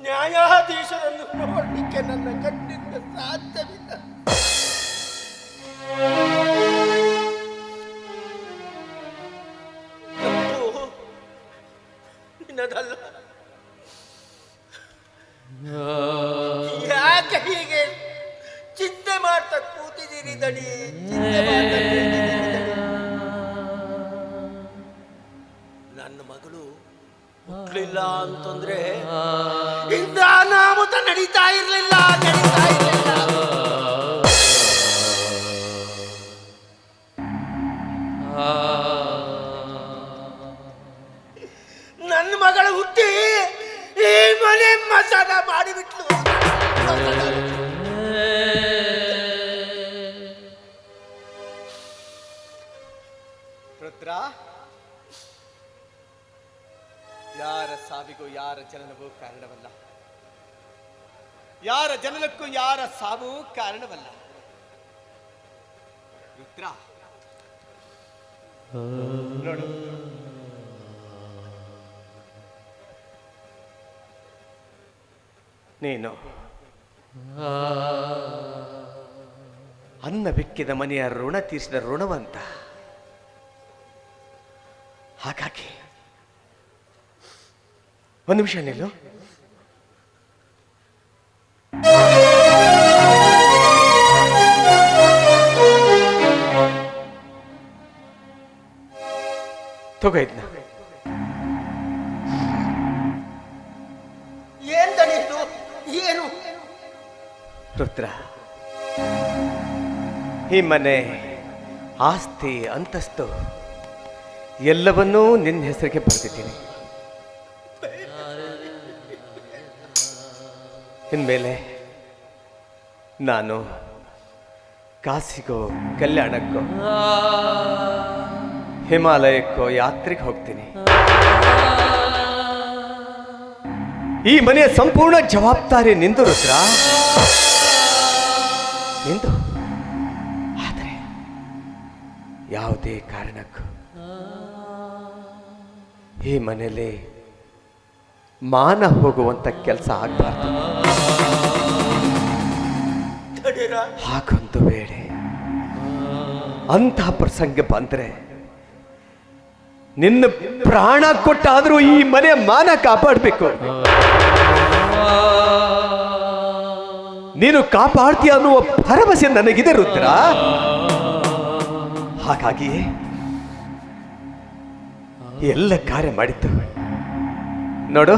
ನ್ಯಾಯಾಧೀಶರನ್ನು ನೋಡಲಿಕ್ಕೆ ನನ್ನ ಕಣ್ಣಿಂದ ಸಾಧ್ಯವಿಲ್ಲ. ತಪ್ಪು ನಿನ್ನದಲ್ಲ. ಯಾಕೆ ಹೀಗೆ ಚಿಂತೆ ಮಾಡ್ತಾ ಕೂತಿದ್ದೀರಿ ದಣಿ? ಚಿಂತೆ ಮಾಡ್ತಾ ಕೂತಿದ್ದೀರಿ ದಣಿ. ನನ್ನ ಮಗಳು ಹುಟ್ಲಿಲ್ಲ ಅಂತಂದ್ರೆ ಇಂದ ಅನಾಹುತ ನಡೀತಾ ಇರ್ಲಿಲ್ಲ. ನನ್ನ ಮಗಳು ಹುಟ್ಟಿ ಈ ಮನೆ ಮಸಾಲ ಮಾಡಿಬಿಟ್ಲು. ರುದ್ರ, ಯಾರ ಸಾವಿಗೂ ಯಾರ ಜನನವೂ ಕಾರಣವಲ್ಲ, ಯಾರ ಜನನಕ್ಕೂ ಯಾರ ಸಾವು ಕಾರಣವಲ್ಲ. ರುದ್ರ, ನೋಡು, ನೀನು ಅನ್ನ ಬೆಕ್ಕಿದ ಮನೆಯ ಋಣ ತೀರಿಸಿದ ಋಣವಂತ. ಹಾಗಾಗಿ ಒಂದು ನಿಮಿಷ ನಿಲ್ಲು. ತಗೋ ಇದನ್ನ. ಏನ್ ದಣಿ ಇದು? ಏನು? ರುದ್ರ, ಈ ಮನೆ ಆಸ್ತಿ ಅಂತಸ್ತು ಎಲ್ಲವನ್ನೂ ನಿನ್ನ ಹೆಸರಿಗೆ ಬರೆದಿದ್ದೀನಿ. ಇನ್ಮೇಲೆ ನಾನು ಕಾಶಿಗೋ ಕಲ್ಯಾಣಕ್ಕೋ ಹಿಮಾಲಯಕ್ಕೋ ಯಾತ್ರೆಗೆ ಹೋಗ್ತೀನಿ. ಈ ಮನೆಯ ಸಂಪೂರ್ಣ ಜವಾಬ್ದಾರಿ ನಿಂದು ರುದ್ರ, ನಿಂದು. ಆದರೆ ಯಾವುದೇ ಕಾರಣಕ್ಕೂ ಈ ಮನೆಯಲ್ಲಿ ಮಾನ ಹೋಗುವಂತ ಕೆಲಸ ಆಗ್ಬಾರ್ದು. ಹಾಗೊಂದು ವೇಳೆ ಅಂತಹ ಪ್ರಸಂಗ ಬಂದ್ರೆ ನಿನ್ನ ಪ್ರಾಣ ಕೊಟ್ಟಾದ್ರೂ ಈ ಮನೆ ಮಾನ ಕಾಪಾಡಬೇಕು. ನೀನು ಕಾಪಾಡ್ತೀಯ ಅನ್ನುವ ಭರವಸೆ ನನಗಿದೆ ರುದ್ರ. ಹಾಗಾಗಿಯೇ ಎಲ್ಲ ಕಾರ್ಯ ಮಾಡಿದ್ದು. ನೋಡು,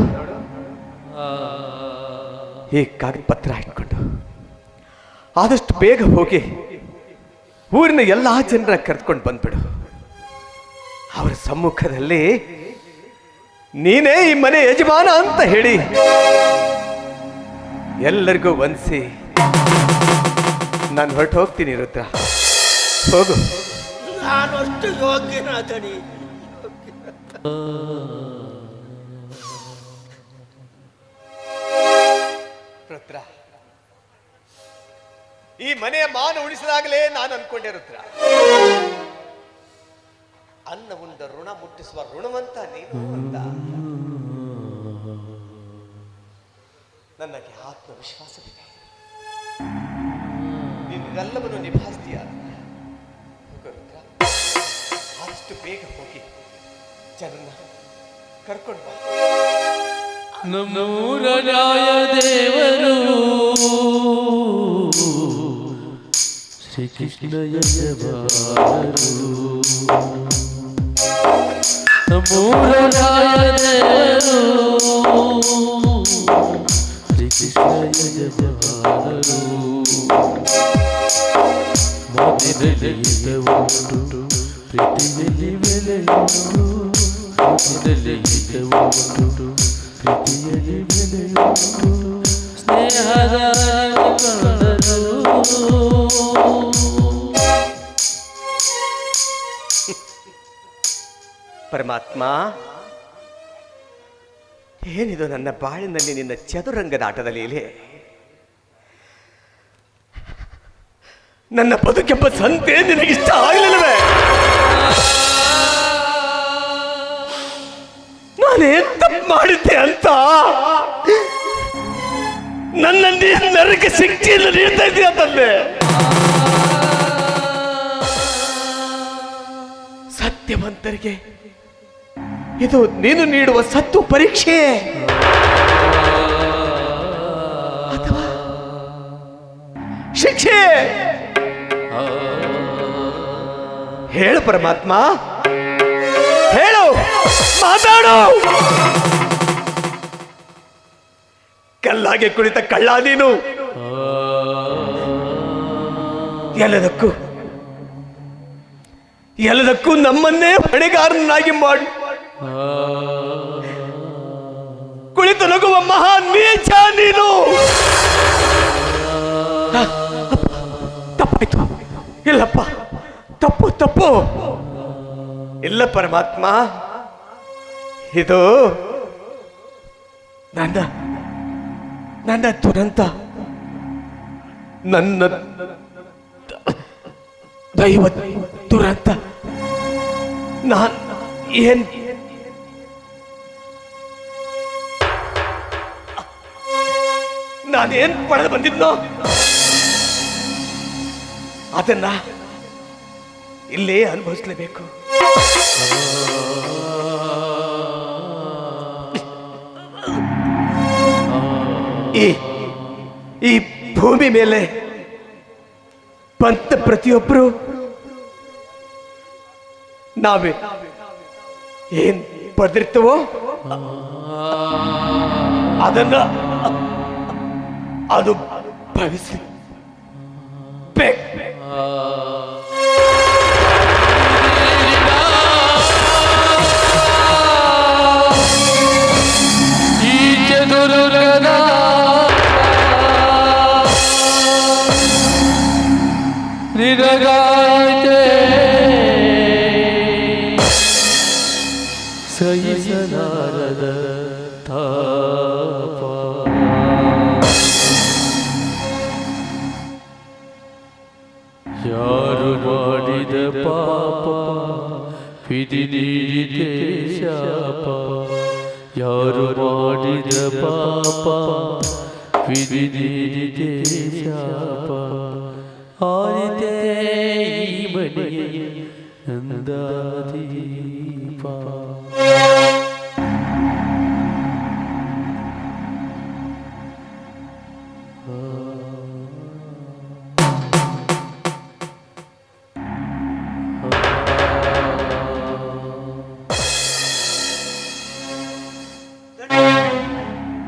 ಈ ಕಾಗದ ಪತ್ರ ಇಟ್ಕೊಂಡು ಆದಷ್ಟು ಬೇಗ ಹೋಗಿ ಊರಿನ ಎಲ್ಲಾ ಜನರ ಕರೆದುಕೊಂಡು ಬಂದ್ಬಿಡು. ಅವರ ಸಮ್ಮುಖದಲ್ಲಿ ನೀನೇ ಈ ಮನೆ ಯಜಮಾನ ಅಂತ ಹೇಳಿ ಎಲ್ಲರಿಗೂ ವಂದಿಸಿ ನಾನು ಹೊರಟು ಹೋಗ್ತೀನಿ. ರುದ್ರ, ಹೋಗು. ನಾನು ಅಷ್ಟು ಯೋಗ್ಯನಾದನಿ. ರುದ್ರ, ಈ ಮನೆಯ ಮಾನ ಉಳಿಸಿದಾಗಲೇ ನಾನು ಅನ್ಕೊಂಡೆ ರುದ್ರ. ಅನ್ನ ಉಂಡ ಋಣ ಮುಟ್ಟಿಸುವ ಋಣವಂತ ನೀನು ಅಂದ. ನನಗೆ ಆತ್ಮವಿಶ್ವಾಸವಿದೆ, ನೀನು ಇದೆಲ್ಲವನ್ನು ನಿಭಾಯಿಸ್ತೀಯ. ಆದಷ್ಟು ಬೇಗ ಹೋಗಿ ಜನನ್ನ ಕರ್ಕೊಂಡು ಬಾ. ನಮ್ಮೂರ ನ್ಯಾಯ ದೇವರು ಶ್ರೀಕೃಷ್ಣ ಯಜಮಾನರು. ನಮ್ಮೂರ ನ್ಯಾಯ ದೇವರು ಶ್ರೀಕೃಷ್ಣ ಯಜಮಾನರು. ಮಾತಿನಲ್ಲಿ ಉಂಟು ಪ್ರೀತಿಯಲ್ಲಿ ಬೆಲೆಯುಂಟು. ಮಾತಿನಲ್ಲಿ ಉಂಟು ಪ್ರೀತಿಯಲ್ಲಿ ಬೆಲೆಯುಂಟು. ಸ್ನೇಹದ ಕಂಡರು. ಪರಮಾತ್ಮ, ಏನಿದು ನನ್ನ ಬಾಳಿನಲ್ಲಿ ನಿನ್ನ ಚದುರಂಗದ ಆಟದ ಲೀಲೆ? ನನ್ನ ಬದುಕೆಂಬ ಸಂತೆ ನಿನಗಿಷ್ಟ ಆಗಲಿಲ್ಲವೇ? ನಾನೇನ್ ತಪ್ಪು ಮಾಡಿದ್ದೆ ಅಂತ ನನ್ನ ನರಕ ಶಿಕ್ಷೆಯನ್ನು ನೀಡ್ತಾ ಇದೆಯಾ ತಂದೆ? ಸತ್ಯವಂತರಿಗೆ ಇದು ನೀನು ನೀಡುವ ಸತ್ತು ಪರೀಕ್ಷೆ ಅಥವಾ ಶಿಕ್ಷೆ? ಹೇಳು ಪರಮಾತ್ಮ, ಹೇಳು, ಮಾತಾಡು. ಕಲ್ಲಾಗೆ ಕುಳಿತ ಕಳ್ಳ ನೀನು. ಎಲ್ಲದಕ್ಕೂ ನಮ್ಮನ್ನೇ ಹೊಣೆಗಾರನಾಗಿ ಮಾಡಿ ಕುಳಿತು ನಗುವ ಮಹಾನ್ ನೀಚ ನೀನು. ತಪ್ಪಾಯ್ತು. ಇಲ್ಲಪ್ಪ, ತಪ್ಪು ತಪ್ಪು. ಇಲ್ಲ ಪರಮಾತ್ಮ, ಇದು ನನ್ನ ದುರಂತ, ನನ್ನ ದೈವ ದುರಂತ. ನಾನೇನ್ ಪಡೆದು ಬಂದಿದ್ನೋ ಅದನ್ನ ಇಲ್ಲೇ ಅನುಭವಿಸ್ಲೇಬೇಕು. ಈ ಭೂಮಿ ಮೇಲೆ ಬಂತ ಪ್ರತಿಯೊಬ್ಬರು ನಾವೇ ಏನ್ ಪಡೆದಿರ್ತವೋ ಅದನ್ನ ಅದು ಭಾವಿಸಿ ಸಹಿಸಲಾರದ ತಾಪ. ಯಾರು ಮಾಡಿದ ಪಾಪ ವಿಧಿ ನೀಡಿದೆ ಶಾಪ. ಯಾರು ಮಾಡಿದ ಪಾಪ ವಿಧಿ ನೀಡಿದೆ ಶಾಪ. ಆರಿತೆ ಈ ಮನೆಯ ನಂದಾದೀಪ.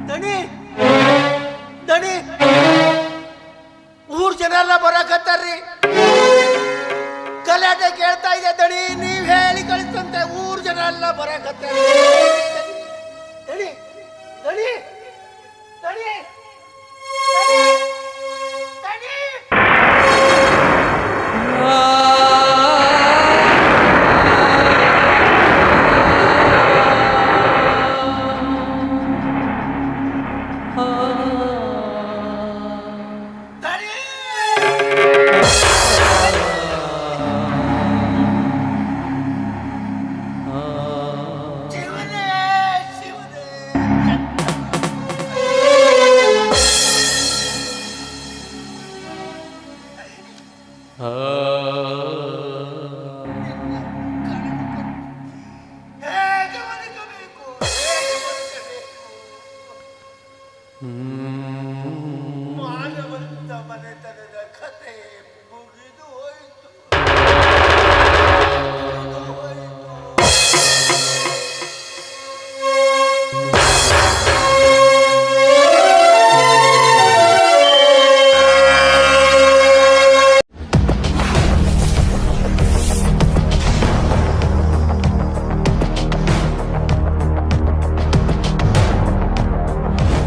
ದಣಿ ದಣಿ ಊರ್ ಜನ ಎಲ್ಲ ಬರಕತ್ತಾರ್ರಿ. ಗಲಾಟೆ ಕೇಳ್ತಾ ಇದೆ ದಣಿ, ನೀವ್ ಹೇಳಿ ಕಳಿಸ್ತಂತೆ ಊರ್ ಜನ ಎಲ್ಲ ಬರಕತ್ತಾರೆ.